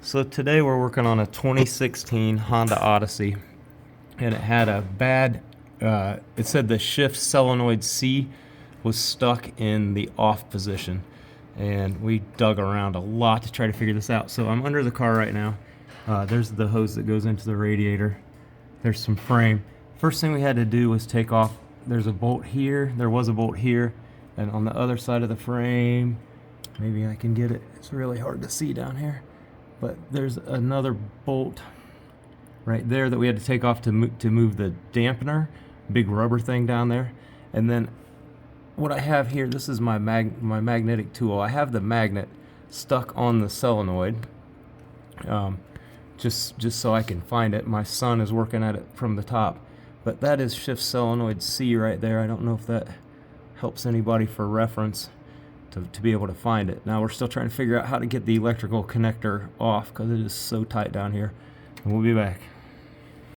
So today we're working on a 2016 Honda Odyssey, and it had a bad, it said the shift solenoid C was stuck in the off position, and we dug around a lot to try to figure this out. So I'm under the car right now. There's the hose that goes into the radiator. There's some frame. First thing we had to do was take off, there's a bolt here, there was a bolt here, and on the other side of the frame, maybe I can get it, it's really hard to see down here, but there's another bolt right there that we had to take off to move the dampener, big rubber thing down there. And then what I have here, this is my magnetic tool. I have the magnet stuck on the solenoid, just so I can find it. My son is working at it from the top, but that is shift solenoid C right there. I don't know if that helps anybody for reference to be able to find it. Now we're still trying to figure out how to get the electrical connector off because it is so tight down here, and we'll be back.